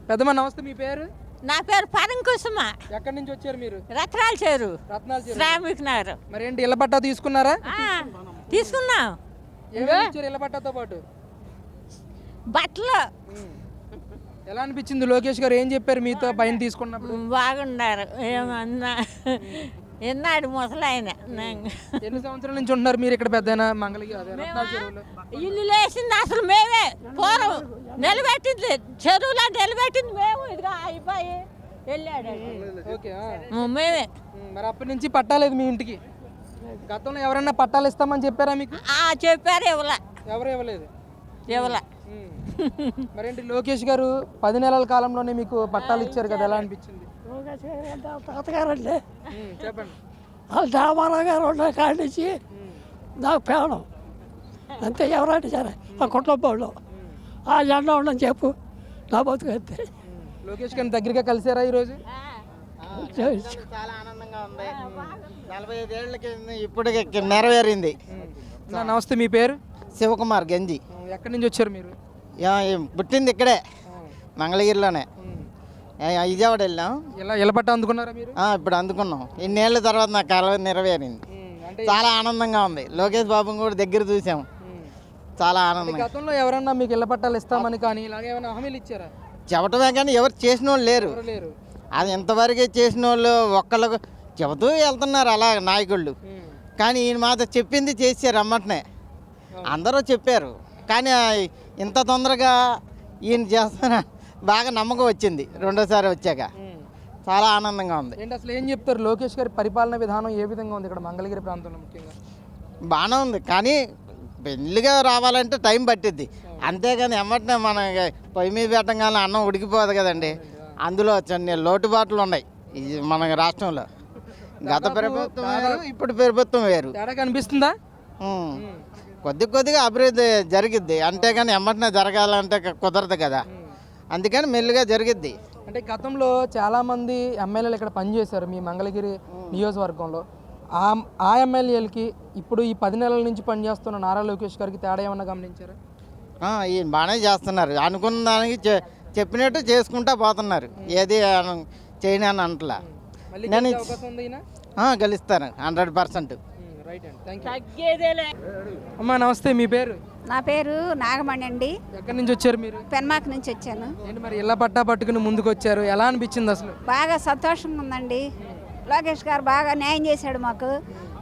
పెద్దమ్మ నమస్తే, మీ పేరు? నా పేరు పరంకుసుమ. ఎక్కడి నుంచి వచ్చారు మీరు? రత్నాల చేరు, రత్నాల చెరువు. శ్రామిక్ నగర్. మరి ఏంటి ఇళ్ళ పట్టా తీసుకున్నారా? తీసుకున్నాం. ఏమేమి ఇచ్చారు ఇళ్ళ పట్టాతో పాటు? బట్టలు ఎలా అనిపించింది? లోకేష్ గారు ఏం చెప్పారు మీతో పైన తీసుకున్నప్పుడు? బాగున్నారు. ఏమన్నా ఎన్నాడు ముసలాయన. ఎన్ని సంవత్సరాల నుంచి ఉంటున్నారు మీరు ఇక్కడ? పెద్ద మంగళగిరి అదే రత్నాల చెరువులో ఇల్లు లేచింది అసలు మేమే. పూర్వం నిలబెట్టింది చెరువులో నిలబెట్టింది మేము. ఇదిగా అయిపోయి వెళ్ళాడు. ఓకే. మేమే. మరి అప్పటి నుంచి పట్టాలేదు మీ ఇంటికి? గతంలో ఎవరన్నా పట్టాలు ఇస్తామని చెప్పారా మీకు? చెప్పారు. ఇవ్వలే. ఎవరు ఇవ్వలేదు? ఇవ్వలే. మరేంటి లోకేష్ గారు 10 నెలల కాలంలోనే మీకు పట్టాలు ఇచ్చారు కదా, ఎలా అనిపించింది? తాతగారండి చెప్పండి. రామారావు గారు ఉన్న కాడి నుంచి నాకు పేవడం అంతే. ఎవరంటే సరే ఆ కుటుంబంలో ఆ జెండా ఉండని చెప్పు, నా బతుకు అంతే. లోకేష్ గారిని దగ్గరగా కలిసారా ఈరోజు? చాలా ఆనందంగా ఉంది. 45 ఏళ్ళకి ఇప్పుడు నెరవేరింది. నమస్తే, మీ పేరు? శివకుమార్ గంజి. ఎక్కడి నుంచి వచ్చారు మీరు? పుట్టింది ఇక్కడే మంగళగిరిలోనే. విజయవాడ వెళ్ళాం. ఇలా ఇళ్ళపట్ట అందుకున్నారా మీరు? ఇప్పుడు అందుకున్నాం. ఇన్నేళ్ళ తర్వాత నాకు కల నెరవేరింది. చాలా ఆనందంగా ఉంది. లోకేష్ బాబుని కూడా దగ్గర చూసాం. చాలా ఆనందం. గతంలో ఎవరన్నా మీకు ఇళ్ళ పట్టాలు ఇస్తామని కానీ ఇలాగే ఏమైనా హామీలు ఇచ్చారా? చెప్పటమే కానీ ఎవరు చేసిన వాళ్ళు లేరు. అది ఇంతవరకే చేసిన వాళ్ళు ఒక్కళ్ళకు చెబుతూ వెళ్తున్నారు అలా నాయకుళ్ళు. కానీ ఈయన మాత్రం చెప్పింది చేశారు అమ్మటనే. అందరూ చెప్పారు కానీ ఇంత తొందరగా ఈయన చేస్తున్నా బాగా నమ్మకం వచ్చింది రెండోసారి వచ్చాక. చాలా ఆనందంగా ఉంది. ఏంటి అసలు ఏం చెప్తారు? లోకేష్ గారి పరిపాలన విధానం ఏ విధంగా ఉంది ఇక్కడ మంగళగిరి ప్రాంతంలో ముఖ్యంగా? బాగానే ఉంది కానీ పెళ్ళిగా రావాలంటే టైం పట్టిద్ది. అంతేగాని ఎమ్మటనే మన పొయ్యి మీద పెట్టగానే అన్నం ఉడికిపోదు కదండి. అందులో చిన్న లోటుబాట్లు ఉన్నాయి ఇది మన రాష్ట్రంలో. గత ప్రభుత్వం వేరు, ఇప్పుడు ప్రభుత్వం వేరు. తేడా కనిపిస్తుందా? కొద్దిగా అభివృద్ధి జరిగిద్ది. అంతేగాని ఎమ్మటనే జరగాలంటే కుదరదు కదా, అందుకని మెల్లిగా జరిగిద్ది. అంటే గతంలో చాలామంది ఎమ్మెల్యేలు ఇక్కడ పనిచేశారు మీ మంగళగిరి నియోజకవర్గంలో. ఆ ఎమ్మెల్యేలకి ఇప్పుడు ఈ 10 నెలల నుంచి పనిచేస్తున్న నారా లోకేష్ గారికి తేడా ఏమన్నా గమనించారా? ఈయన బాగానే చేస్తున్నారు. అనుకున్న దానికి చెప్పినట్టు చేసుకుంటా పోతున్నారు. ఏది చేయని అని అంటలా. నేను గెలుస్తాను 100%. అమ్మా నమస్తే, మీ పేరు? నా పేరు నాగమణి అండి. ఎక్కడి నుంచి వచ్చారు మీరు? పెన్మాక్ నుంచి వచ్చాను. ఏంటి మరి ఇళ్ళ పట్టా పట్టుకుని ముందుకు వచ్చారు, ఎలా అనిపించింది అసలు? బాగా సంతోషంగా ఉందండి. లోకేష్ గారు బాగా న్యాయం చేశాడు మాకు.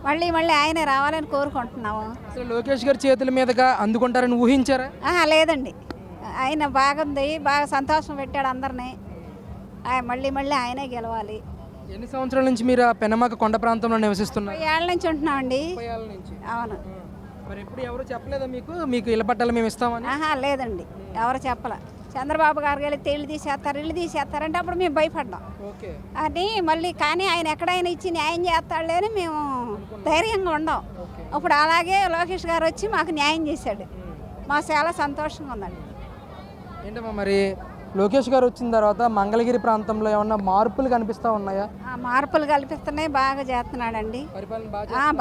మళ్ళీ ఆయనే రావాలని కోరుకుంటున్నాము. అసలు లోకేష్ గారి చేతుల మీదుగా అందుకుంటారని ఊహించారా? లేదండి, ఆయన బాగుంది. బాగా సంతోషం పెట్టాడు అందరినీ. మళ్ళీ ఆయనే గెలవాలి. ఎన్ని సంవత్సరాల నుంచి మీరు ఆ పెనమాక కొండ ప్రాంతంలో నివసిస్తున్నారు? 30 ఏళ్ళ నుంచి ఉంటున్నామండి. అవును. మరి ఎప్పుడు ఎవరు చెప్పలేదా మీకు ఇళ్ళ పట్టాలు మేము ఇస్తామని? లేదండి, ఎవరు చెప్పలే. చంద్రబాబు గారు వెళితే ఇల్లు తీసేస్తారంటే అప్పుడు మేము భయపడ్డాం. అని మళ్ళీ కానీ ఆయన ఎక్కడైనా ఇచ్చి న్యాయం చేస్తాడులే అని మేము ధైర్యంగా ఉండం. ఇప్పుడు అలాగే లోకేష్ గారు వచ్చి మాకు న్యాయం చేశాడు. మాకు చాలా సంతోషంగా ఉందండి. ఏంటమ్మా మరి లోకేష్ గారు వచ్చిన తర్వాత మంగళగిరి ప్రాంతంలో ఏమన్నా మార్పులు కనిపిస్తూ ఉన్నాయా? మార్పులు కల్పిస్తున్నాయి. బాగా చేస్తున్నాడండి.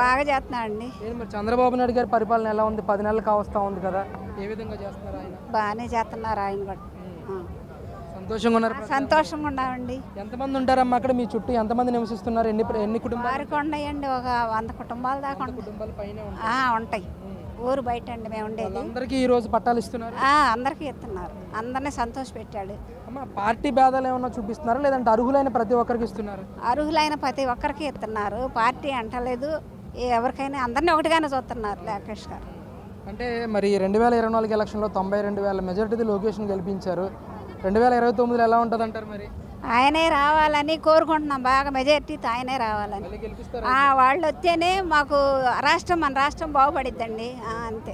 బాగా చేస్తున్నాడండి. మరి చంద్రబాబు నాయుడు గారి పరిపాలన ఎలా ఉంది? 10 నెలలు కావస్తా ఉంది కదా, ఏ విధంగా చేస్తున్నారు ఆయన? బాగానే చేస్తున్నారు ఆయన కూడా. సంతోషంగా ఉన్నారు? సంతోషంగా ఉన్నామండి. ఎంతమంది ఉంటారమ్మా అక్కడ మీ చుట్టూ? ఎంతమంది నివసిస్తున్నారు? ఎన్ని కుటుంబాలు? వారికి ఉన్నాయండి, ఒక 100 కుటుంబాలు దాకా ఉంటాయి. ఊరు బయట అండి మేము ఉండేది. అందరికీ ఈ రోజు పట్టాలు ఇస్తున్నారు? అందరికీ ఇస్తున్నారు. అందరినీ సంతోష పెట్టాడు. అమ్మ పార్టీ భేదాలు ఏమన్నా చూపిస్తున్నారా లేదంటే అర్హులైన ప్రతి ఒక్కరికి ఇస్తున్నారు? అర్హులైన ప్రతి ఒక్కరికి ఇస్తున్నారు. పార్టీ అంటలేదు, ఎవరికైనా అందరినీ ఒకటిగానే చూస్తున్నారు లోకేష్ గారు. అంటే మరి 2024 ఎలక్షన్లో 92,000 మెజారిటీ లోకేష్ని గెలిపించారు. 2029లో ఎలా ఉంటుంది అంటారు? మరి ఆయనే రావాలని కోరుకుంటున్నాం. బాగా మెజారిటీతో ఆయనే రావాలని. వాళ్ళు వస్తేనే మాకు మన రాష్ట్రం బాగుపడిద్దండి. అంతే.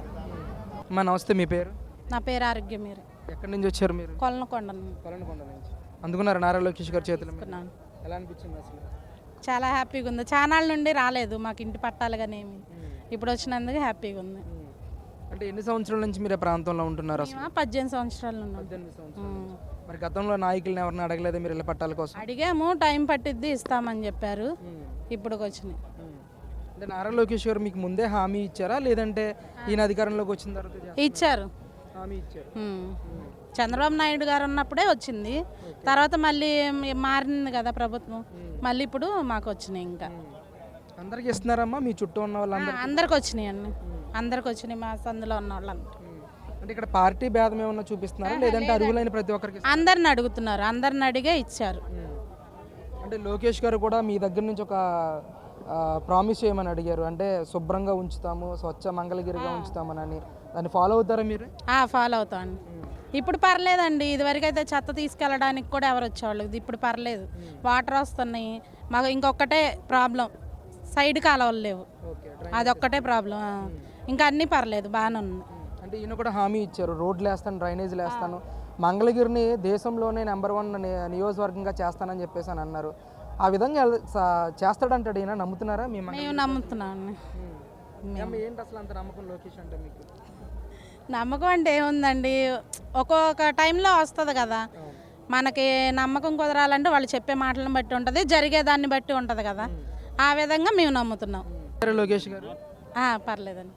అమ్మా నమస్తే, మీ పేరు? నా పేరు ఆరోగ్యం. మీరు ఎక్కడి నుంచి వచ్చారు? మీరు కొలనకొండ నుంచి. అందుకున్నారు నారా లోకేష్ గారి చేతులు? ఎలా అనిపించింది అసలు? చాలా హ్యాపీగా ఉంది. ఛానల్ నుండి రాలేదు మాకు ఇంటి పట్టాలు కానీ ఏమి. ఇప్పుడు వచ్చినందుకు హ్యాపీగా ఉంది. అంటే ఎన్ని సంవత్సరాల నుంచి మీరు ప్రాంతంలో ఉంటున్నారు? 18 సంవత్సరాలు ఉన్నాం. మరి గతంలో నాయకులను ఎవరిని అడగలేదు మీరు ఇళ్ళ పట్టాల కోసం? అడిగాము, టైం పట్టిద్ది ఇస్తామని చెప్పారు. ఇప్పుడు వచ్చినాయి. అంటే నారా లోకేష్ గారు మీకు ముందే హామీ ఇచ్చారా లేదంటే ఈయన అధికారంలోకి వచ్చిన తర్వాత? ఇచ్చారు. హామీ ఇచ్చారు. చంద్రబాబు నాయుడు గారు ఉన్నప్పుడే వచ్చింది, తర్వాత మళ్ళీ మారింది కదా ప్రభుత్వం, మళ్ళీ ఇప్పుడు మాకు వచ్చినాయి. ఇంకా అందరికి ఇస్తున్నారమ్మా మీ చుట్టూ ఉన్న వాళ్ళందరూ? అందరికి వచ్చినాయి అండి, అందరికి వచ్చినాయి మా సందులో ఉన్న వాళ్ళందరూ. అంటే ఇక్కడ పార్టీ భేదం ఏమన్నా చూపిస్తున్నారా లేదంటే అర్హులైన ప్రతి ఒక్కరికి ఇస్తున్నారా? అందరిని అడుగుతున్నారు, అందరిని అడిగే ఇచ్చారు. అంటే లోకేష్ గారు కూడా మీ దగ్గర నుంచి ఒక ప్రామిస్ చేయమని అడిగారు, అంటే శుభ్రంగా ఉంచుతాము, స్వచ్ఛ మంగళగిరిగా ఉంచుతామని. దాన్ని ఫాలో అవుతారా మీరు? ఫాలో అవుతామండి. ఇప్పుడు పర్లేదండి, ఇదివరకు అయితే చెత్త తీసుకెళ్ళడానికి కూడా ఎవరు వచ్చేవాళ్ళు, ఇప్పుడు పర్లేదు, వాటర్ వస్తున్నాయి. మాకు ఇంకొకటే ప్రాబ్లం, సైడ్ కాలువలు లేవు, అదొక్కటే ప్రాబ్లం. ఇంకా అన్నీ పర్లేదు, బాగానే ఉంది. అంటే ఈయన కూడా హామీ ఇచ్చారు, రోడ్లు వేస్తాను, డ్రైనేజీలు వేస్తాను, మంగళగిరిని దేశంలోనే నెంబర్ 1 నియోజకవర్గంగా చేస్తానని చెప్పేసి అని అన్నారు. ఆ విధంగా చేస్తాడంటాడు ఈయన, నమ్ముతున్నారా? మేము నమ్ముతున్నాం. ఏంటి అసలు అంత నమ్మకం లోకేష్ అంటే మీకు? నమ్మకం అంటే ఏముందండి, ఒక్కొక్క టైంలో వస్తుంది కదా, మనకి నమ్మకం కుదరాలంటే వాళ్ళు చెప్పే మాటలను బట్టి ఉంటుంది, జరిగేదాన్ని బట్టి ఉంటుంది కదా, ఆ విధంగా మేము నమ్ముతున్నాం. లోకేష్ గారు పర్లేదండి.